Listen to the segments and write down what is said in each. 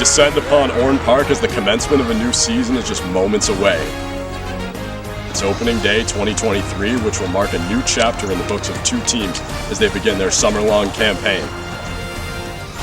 descend upon Orne Park as the commencement of a new season is just moments away. It's opening day 2023, which will mark a new chapter in the books of two teams as they begin their summer-long campaign.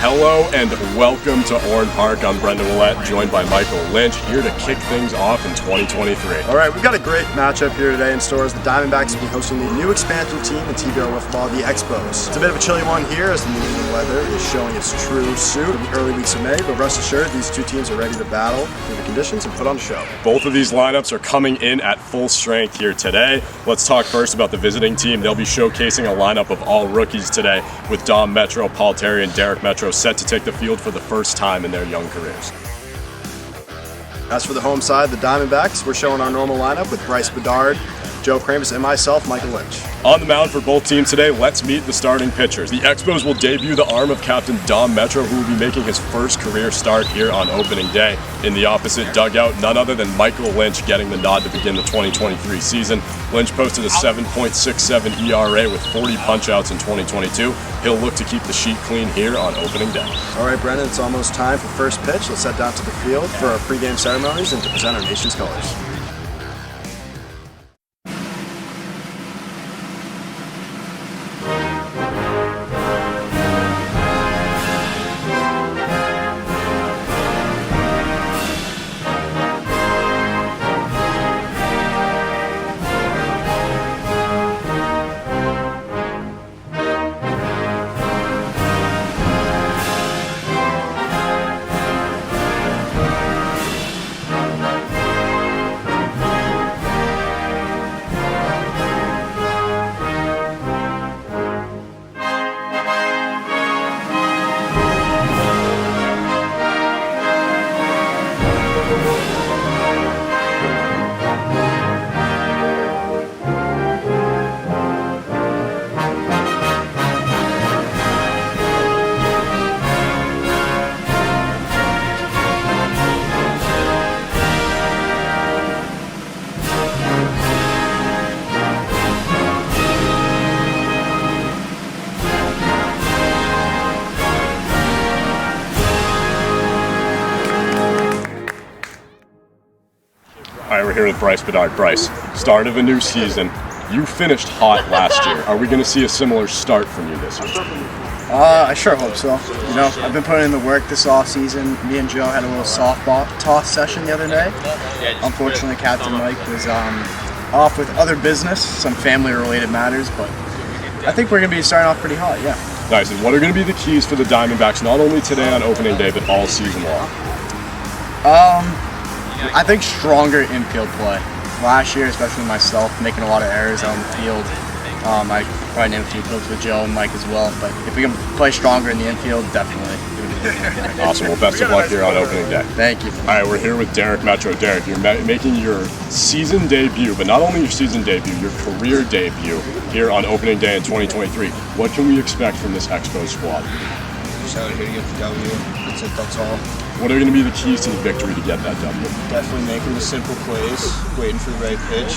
Hello and welcome to Orne Park. I'm Brendan Willett, joined by Michael Lynch, here to kick things off in 2023. All right, we've got a great matchup here today in store as the Diamondbacks will be hosting the new expansion team in TBR Wiffle Ball, the Expos. It's a bit of a chilly one here as the New England weather is showing its true suit in the early weeks of May, but rest assured, these two teams are ready to battle through the conditions and put on a show. Both of these lineups are coming in at full strength here today. Let's talk first about the visiting team. They'll be showcasing a lineup of all rookies today, with Dom Metro, Paul Terry, and Derek Metro set to take the field for the first time in their young careers. As for the home side, the Diamondbacks, we're showing our normal lineup with Bryce Bedard, Joe Kramer, and myself, Michael Lynch. On the mound for both teams today, let's meet the starting pitchers. The Expos will debut the arm of Captain Dom Metro, who will be making his first career start here on opening day. In the opposite dugout, none other than Michael Lynch getting the nod to begin the 2023 season. Lynch posted a 7.67 ERA with 40 punch-outs in 2022. He'll look to keep the sheet clean here on opening day. All right, Brendan, it's almost time for first pitch. Let's head down to the field for our pregame ceremonies and to present our nation's colors. All right, we're here with Bryce Bedard. Bryce, start of a new season. You finished hot last year. Are we going to see a similar start from you this year? I sure hope so. You know, I've been putting in the work this offseason. Me and Joe had a little softball toss session the other day. Unfortunately, Captain Mike was off with other business, some family-related matters, but I think we're going to be starting off pretty hot, yeah. Nice. And what are going to be the keys for the Diamondbacks, not only today on opening day, but all season long? I think stronger infield play. Last year, especially myself, making a lot of errors out on the field. I probably named a few clips with Joe and Mike as well, but if we can play stronger in the infield, definitely. Awesome. Well, best of luck here on opening day. Thank you. All right, we're here with Derek Metro. Derek, you're making your season debut, but not only your season debut, your career debut here on opening day in 2023. What can we expect from this Expos squad? Just out here to get the W. That's it, that's all. What are going to be the keys to the victory to get that W? Definitely making the simple plays, waiting for the right pitch,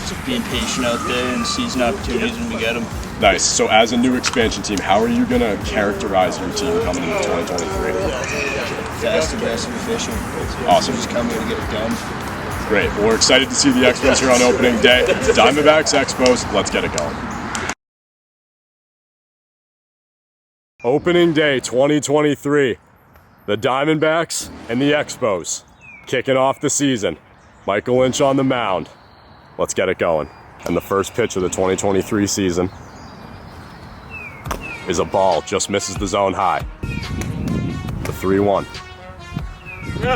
just being patient out there and seizing opportunities when we get them. Nice. So as a new expansion team, how are you going to characterize your team coming into 2023? Fast, aggressive, efficient. Awesome. Just come here to get it done. Great. Well, we're excited to see the Expos here on opening day. Diamondbacks, Expos, let's get it going. Opening day 2023. The Diamondbacks and the Expos kicking off the season. Michael Lynch on the mound. Let's get it going. And the first pitch of the 2023 season is a ball, just misses the zone high. The 3-1.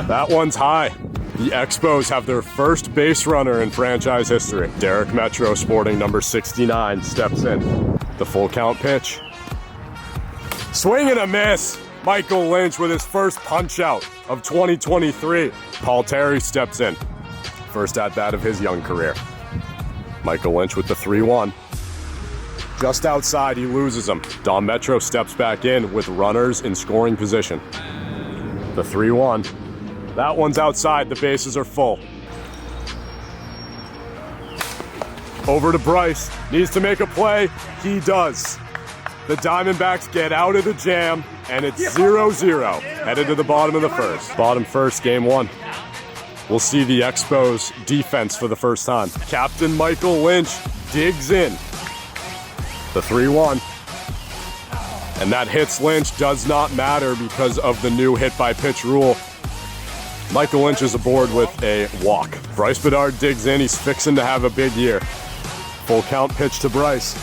That one's high. The Expos have their first base runner in franchise history. Derek Metro, sporting number 69, steps in. The full count pitch. Swing and a miss. Michael Lynch with his first punch-out of 2023. Paul Terry steps in. First at-bat of his young career. Michael Lynch with the 3-1. Just outside, he loses him. Dom Metro steps back in with runners in scoring position. The 3-1. That one's outside. The bases are full. Over to Bryce. Needs to make a play. He does. The Diamondbacks get out of the jam, and it's 0-0. Headed to the bottom of the first. Bottom first, game one. We'll see the Expos defense for the first time. Captain Michael Lynch digs in. The 3-1. And that hits Lynch does not matter because of the new hit-by-pitch rule. Michael Lynch is aboard with a walk. Bryce Bedard digs in. He's fixing to have a big year. Full count pitch to Bryce.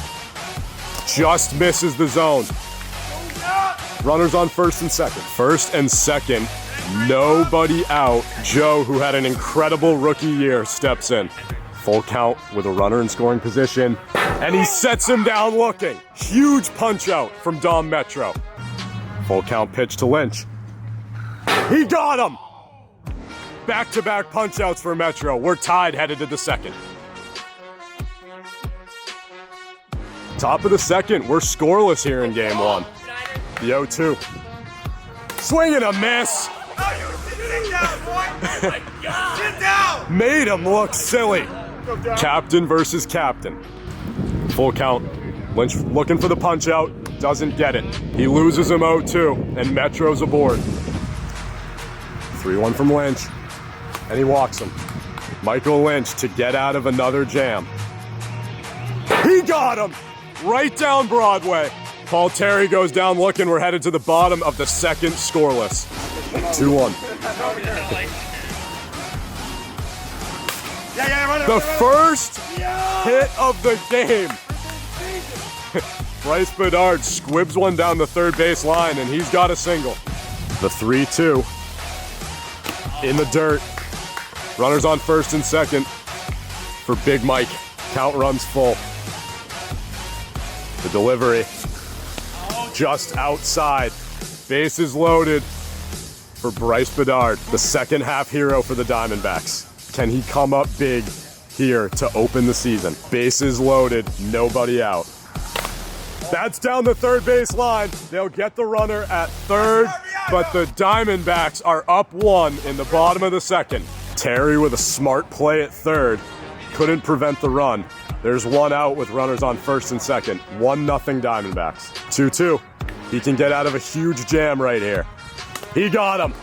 Just misses the zone. Runners on first and second. First and second, nobody out. Joe, who had an incredible rookie year, steps in. Full count with a runner in scoring position. And he sets him down looking. Huge punch out from Dom Metro. Full count pitch to Lynch. He got him! Back-to-back punch outs for Metro. We're tied headed to the second. Top of the second, we're scoreless here in game one. The 0-2. Swing and a miss. Sit down! Made him look silly. Captain versus captain. Full count. Lynch looking for the punch out. Doesn't get it. He loses him 0-2, and Metro's aboard. 3-1 from Lynch. And he walks him. Michael Lynch to get out of another jam. He got him! Right down Broadway. Paul Terry goes down looking. We're headed to the bottom of the second scoreless. 2-1. The first hit of the game. Bryce Bedard squibs one down the third base line, and he's got a single. The 3-2. In the dirt. Runners on first and second for Big Mike. Count runs full. The delivery just outside. Bases loaded for Bryce Bedard, the second half hero for the Diamondbacks. Can he come up big here to open the season? Bases loaded, nobody out. That's down the third base line. They'll get the runner at third, but the Diamondbacks are up 1 in the bottom of the second. Terry with a smart play at third. Couldn't prevent the run. There's one out with runners on first and second. 1-0 Diamondbacks. 2-2. He can get out of a huge jam right here. He got him.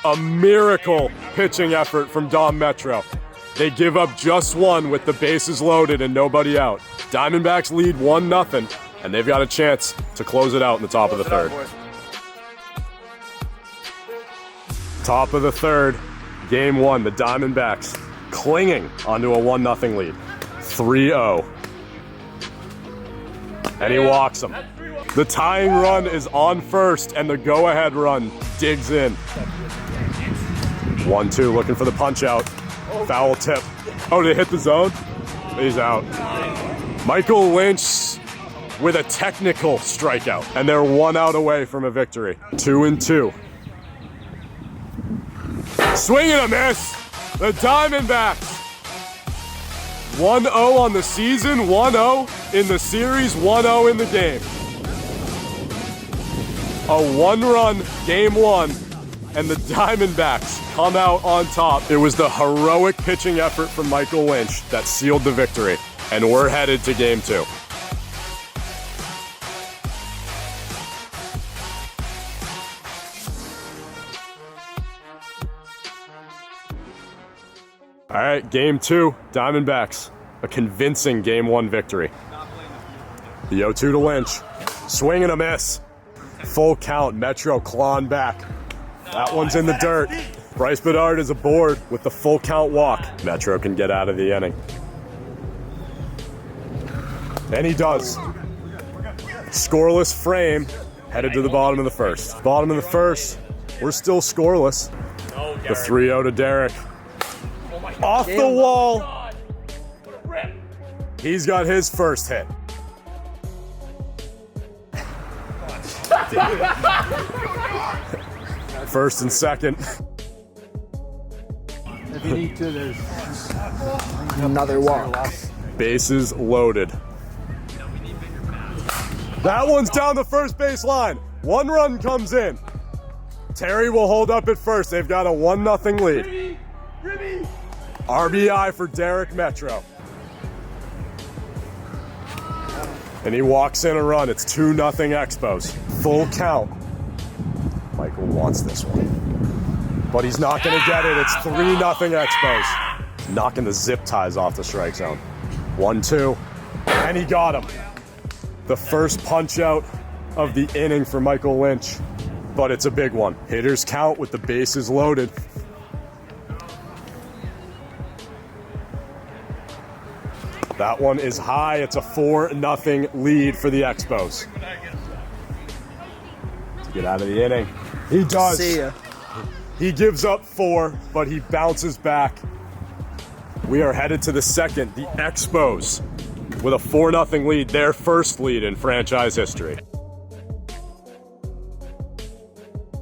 A miracle pitching effort from Dom Metro. They give up just one with the bases loaded and nobody out. Diamondbacks lead 1-0, and they've got a chance to close it out in the top of the third. Top of the third, game one, the Diamondbacks clinging onto a 1-0 lead. 3-0. And he walks him. The tying run is on first, and the go-ahead run digs in. 1-2, looking for the punch out. Foul tip. Oh, did it hit the zone? He's out. Michael Lynch with a technical strikeout, and they're 1 out away from a victory. 2-2. Swing and a miss. The Diamondbacks. 1-0 on the season, 1-0 in the series, 1-0 in the game. A 1-run game one, and the Diamondbacks come out on top. It was the heroic pitching effort from Michael Lynch that sealed the victory, and we're headed to game two. All right, game two, Diamondbacks. A convincing game one victory. The 0-2 to Lynch. Swing and a miss. Full count, Metro clawing back. That one's in the dirt. Bryce Bedard is aboard with the full count walk. Metro can get out of the inning. And he does. Scoreless frame, headed to the bottom of the first. Bottom of the first, we're still scoreless. The 3-0 to Derek. Off the wall. He's got his first hit. First and second. If you need to, there's another walk. Bases loaded. That one's down the first base line. 1 run comes in. Terry will hold up at first. They've got a 1-0 lead. RBI for Derek Metro. And he walks in a run. It's 2-0 Expos. Full count. Michael wants this one. But he's not going to get it. It's 3-0 Expos. Knocking the zip ties off the strike zone. 1-2. And he got him. The first punch out of the inning for Michael Lynch. But it's a big one. Hitters count with the bases loaded. That one is high. It's a 4-0 lead for the Expos. To get out of the inning. He does. See ya. He gives up 4, but he bounces back. We are headed to the second. The Expos with a 4-0 lead, their first lead in franchise history.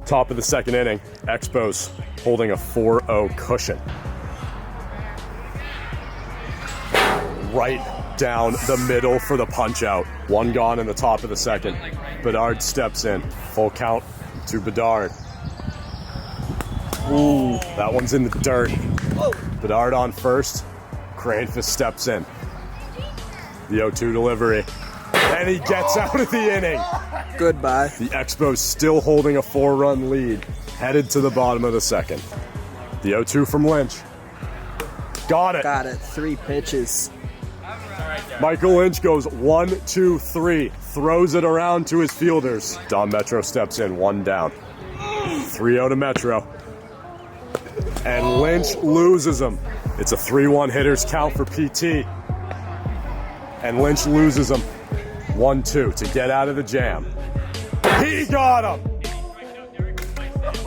Top of the second inning, Expos holding a 4-0 cushion. Right down the middle for the punch out. One gone in the top of the second. Bedard steps in. Full count to Bedard. Ooh, that one's in the dirt. Bedard on first. Cranefist steps in. The 0-2 delivery. And he gets out of the inning. Goodbye. The Expos still holding a 4-run lead. Headed to the bottom of the second. The 0-2 from Lynch. Got it. Got it. 3 pitches. Michael Lynch goes 1-2-3. Throws it around to his fielders. Don Metro steps in, 1 down. 3-0 to Metro. And Lynch loses him. It's a 3-1 hitters count for PT. And Lynch loses him 1-2 to get out of the jam. He got him!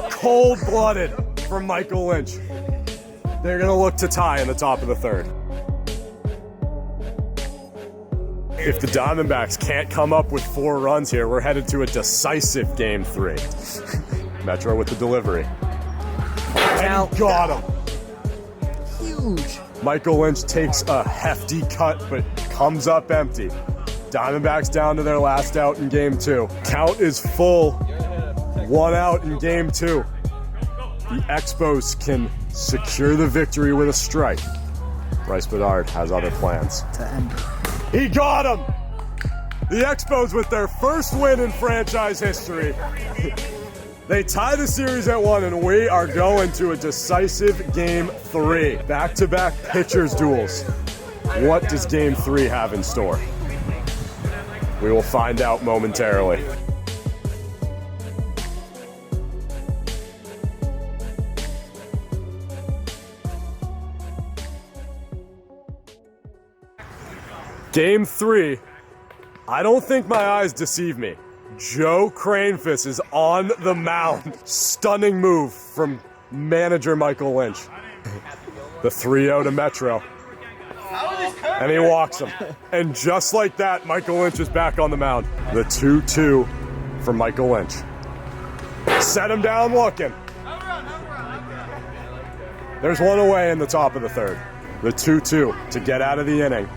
Cold-blooded from Michael Lynch. They're gonna look to tie in the top of the third. If the Diamondbacks can't come up with 4 runs here, we're headed to a decisive Game 3. Metro with the delivery. And he got him. Huge. Michael Lynch takes a hefty cut, but comes up empty. Diamondbacks down to their last out in Game 2. Count is full. 1 out in Game 2. The Expos can secure the victory with a strike. Bryce Bedard has other plans. To end. He got him! The Expos with their first win in franchise history. They tie the series at 1, and we are going to a decisive Game 3. Back-to-back pitchers duels. What does Game 3 have in store? We will find out momentarily. Game 3, I don't think my eyes deceive me. Joe Cranefist is on the mound. Stunning move from manager Michael Lynch. The 3-0 to Metro. And he walks him. And just like that, Michael Lynch is back on the mound. The 2-2 from Michael Lynch. Set him down looking. There's one away in the top of the third. The 2-2 to get out of the inning.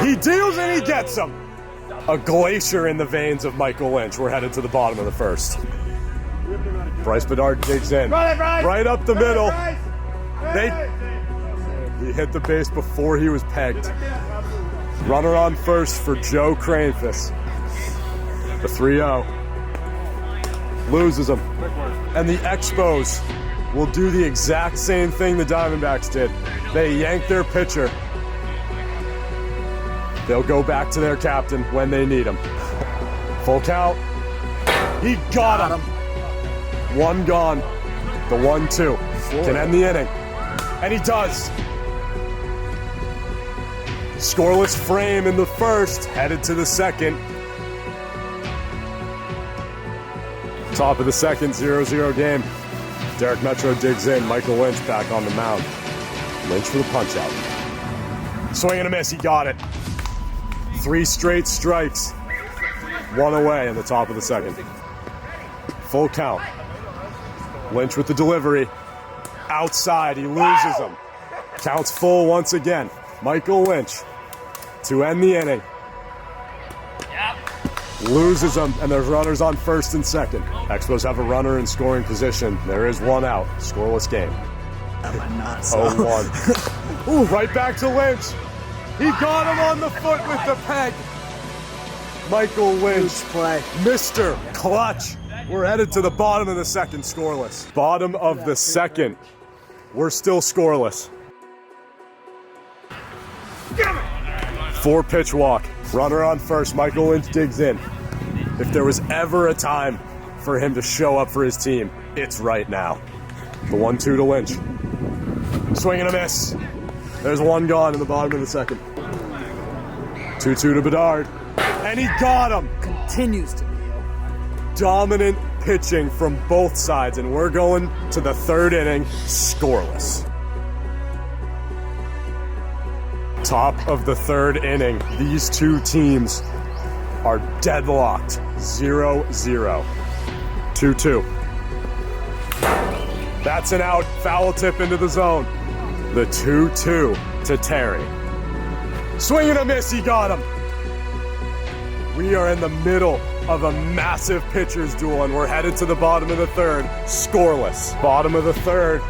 He deals and he gets him. A glacier in the veins of Michael Lynch. We're headed to the bottom of the first. Bryce Bedard digs in. Right up the middle. He hit the base before he was pegged. Runner on first for Joe Cranefist. The 3-0. Loses him. And the Expos will do the exact same thing the Diamondbacks did. They yank their pitcher. They'll go back to their captain when they need him. Full count. He got him. 1 gone. The 1-2 can end the inning. And he does. Scoreless frame in the first, headed to the second. Top of the second, 0-0 game. Derek Metro digs in. Michael Lynch back on the mound. Lynch for the punch out. Swing and a miss, he got it. 3 straight strikes. 1 away in the top of the second. Full count. Lynch with the delivery. Outside, he loses him. Counts full once again. Michael Lynch to end the inning. Loses him, and there's runners on first and second. Expos have a runner in scoring position. There is 1 out. Scoreless game. 0-1. Ooh, right back to Lynch. He got him on the foot with the peg. Michael Lynch, play. Mr. Clutch. We're headed to the bottom of the second scoreless. Bottom of the second. We're still scoreless. 4-pitch walk. Runner on first. Michael Lynch digs in. If there was ever a time for him to show up for his team, it's right now. The 1-2 to Lynch. Swing and a miss. There's one gone in the bottom of the second. 2-2 to Bedard. And he got him. Continues to be. Dominant pitching from both sides, and we're going to the third inning scoreless. Top of the third inning, these two teams are deadlocked. 0-0. 2-2. That's an out. Foul tip into the zone. The 2-2 to Terry. Swing and a miss, he got him. We are in the middle of a massive pitcher's duel, and we're headed to the bottom of the third, scoreless. Bottom of the third,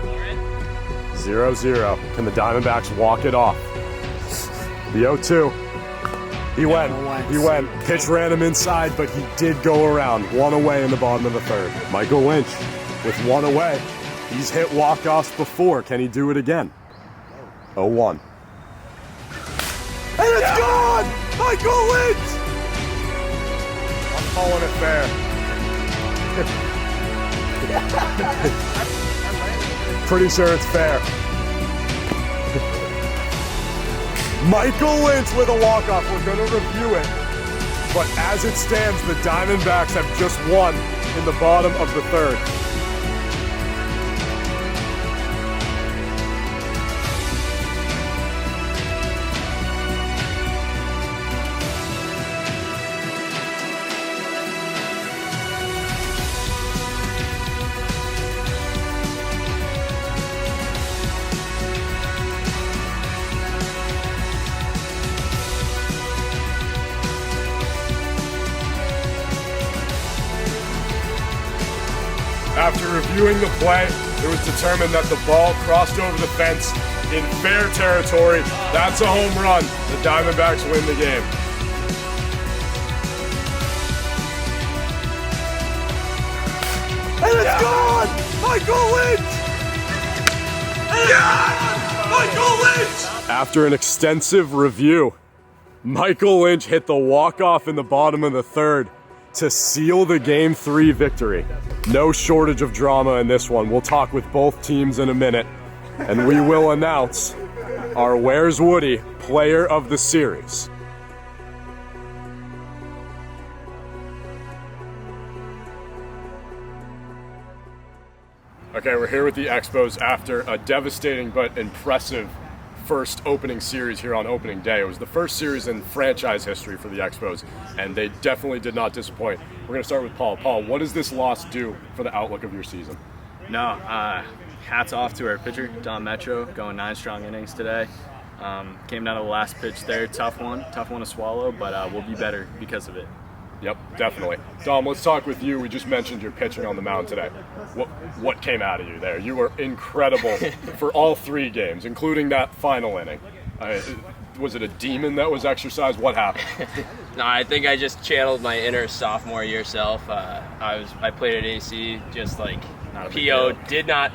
0-0. Can the Diamondbacks walk it off? The 0-2. He went. Pitch ran him inside, but he did go around. One away in the bottom of the third. Michael Lynch with one away. He's hit walk-offs before. Can he do it again? 0-1. And it's gone! Michael Lynch! I'm calling it fair. Pretty sure it's fair. Michael Lynch with a walk-off. We're going to review it. But as it stands, the Diamondbacks have just won in the bottom of the third. After reviewing the play, it was determined that the ball crossed over the fence in fair territory. That's a home run. The Diamondbacks win the game. And it's gone! Michael Lynch! Yeah! Michael Lynch! After an extensive review, Michael Lynch hit the walk-off in the bottom of the third to seal the Game 3 victory. No shortage of drama in this one. We'll talk with both teams in a minute, and we will announce our Where's Woody Player of the Series. Okay, we're here with the Expos after a devastating but impressive first opening series here on opening day. It was the first series in franchise history for the Expos, and they definitely did not disappoint. We're going to start with Paul. Paul, what does this loss do for the outlook of your season? No, hats off to our pitcher, Don Metro, going 9 strong innings today. Came down to the last pitch there, tough one to swallow, but we'll be better because of it. Yep, definitely. Dom, let's talk with you. We just mentioned your pitching on the mound today. What came out of you there? You were incredible for all 3 games, including that final inning. Was it a demon that was exercised? What happened? No, I think I just channeled my inner sophomore year self. I played at AC, just like PO, did not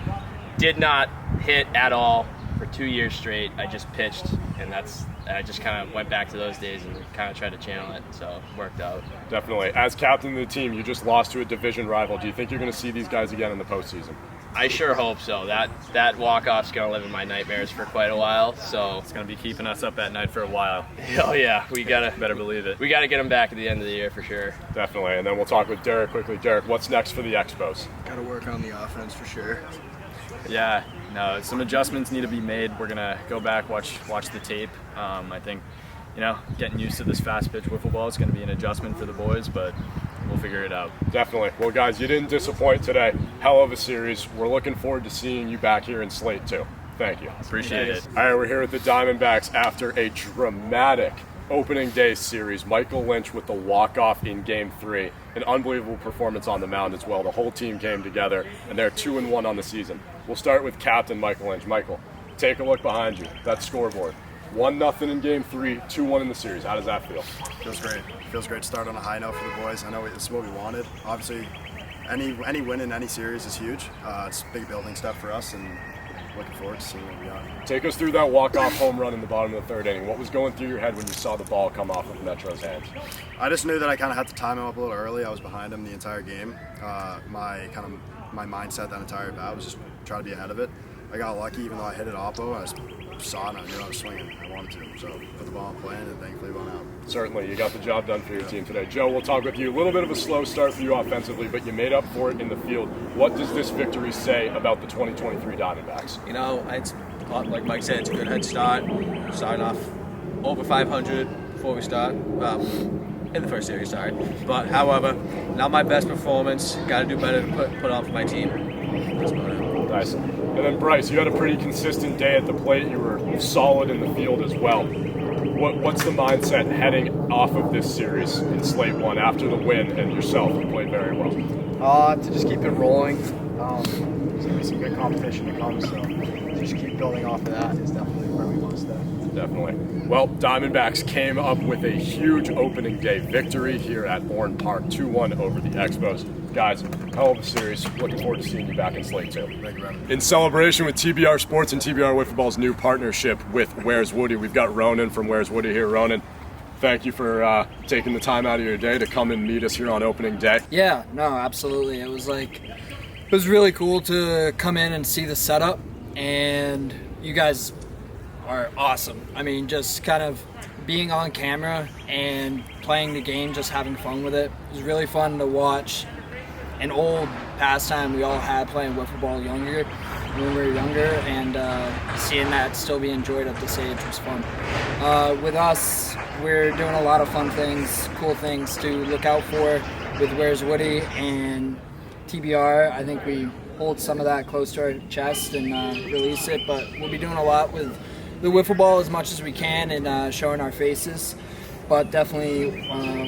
hit at all for 2 years straight. I just pitched, and I just kind of went back to those days and kind of tried to channel it, so it worked out. Definitely. As captain of the team, you just lost to a division rival. Do you think you're going to see these guys again in the postseason? I sure hope so. That walk-off's going to live in my nightmares for quite a while, so It's going to be keeping us up at night for a while. oh yeah, we Better believe it. got to get them back at the end of the year for sure. Definitely. And then we'll talk with Derek quickly. Derek, what's next for the Expos? Got to work on the offense for sure. Yeah, no, some adjustments need to be made. We're going to go back, watch the tape. I think, getting used to this fast pitch wiffle ball is going to be an adjustment for the boys, but we'll figure it out. Definitely. Well, guys, you didn't disappoint today. Hell of a series. We're looking forward to seeing you back here in Slate, too. Thank you. Appreciate it. All right, we're here with the Diamondbacks after a dramatic opening day series. Michael Lynch with the walk-off in Game 3. An unbelievable performance on the mound as well. The whole team came together, and they're 2-1 on the season. We'll start with captain Michael Lynch. Michael, take a look behind you. That scoreboard. 1-0 in game 3, 2-1 in the series. How does that feel? Feels great. Feels great to start on a high note for the boys. I know this is what we wanted. Obviously, any win in any series is huge. It's a big building step for us, and looking forward to seeing what we got. Take us through that walk-off home run in the bottom of the 3rd inning. What was going through your head when you saw the ball come off of Metro's hands? I just knew that I kind of had to time him up a little early. I was behind him the entire game. My mindset that entire bat was just try to be ahead of it. I got lucky, even though I hit it oppo. I just saw it and I knew I was swinging. I wanted to, so put the ball in play and thankfully went out. Certainly, you got the job done for your team today. Joe, we'll talk with you. A little bit of a slow start for you offensively, but you made up for it in the field. What does this victory say about the 2023 Diamondbacks? You know, it's like Mike said, it's a good head start. Starting off over 500 before we start. In the first series, sorry. But however, not my best performance. Got to do better to put on for my team. That's about it. Nice. And then Bryce, you had a pretty consistent day at the plate. You were solid in the field as well. What's the mindset heading off of this series in Slate 1 after the win and yourself? You played very well. To just keep it rolling. There's going to be some good competition to come, so just keep building off of that is definitely where we want to stay. Definitely. Well, Diamondbacks came up with a huge opening day victory here at Bourne Park, 2-1 over the Expos. Guys, hell of a series. Looking forward to seeing you back in Slate 2. Thank you, man. In celebration with TBR Sports and TBR Wiffle Ball's new partnership with Where's Woody, we've got Ronan from Where's Woody here. Ronan, thank you for taking the time out of your day to come and meet us here on opening day. Yeah, no, absolutely. It was really cool to come in and see the setup, and you guys are awesome. I mean, just kind of being on camera and playing the game, just having fun with it. It was really fun to watch an old pastime we all had playing wiffle ball when we were younger, and seeing that still be enjoyed at this age was fun. With us, we're doing a lot of fun things, cool things to look out for with Where's Woody and TBR. I think we hold some of that close to our chest and release it, but we'll be doing a lot with the wiffle ball as much as we can and showing our faces. But definitely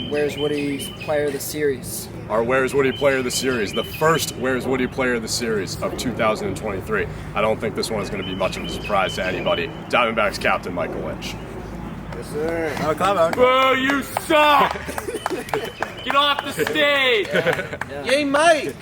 Where's Woody Player of the Series. Our Where's Woody Player of the Series, the first Where's Woody Player of the Series of 2023. I don't think this one is going to be much of a surprise to anybody. Diamondbacks captain Michael Lynch. Yes, sir. Boo, you suck! Get off the stage! Yay, Mike!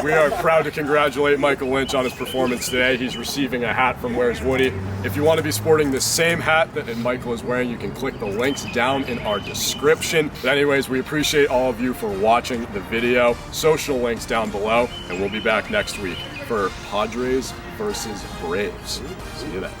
We are proud to congratulate Michael Lynch on his performance today. He's receiving a hat from Where's Woody. If you want to be sporting the same hat that Michael is wearing, you can click the links down in our description. But anyways, we appreciate all of you for watching the video. Social links down below, and we'll be back next week for Padres versus Braves. See you then.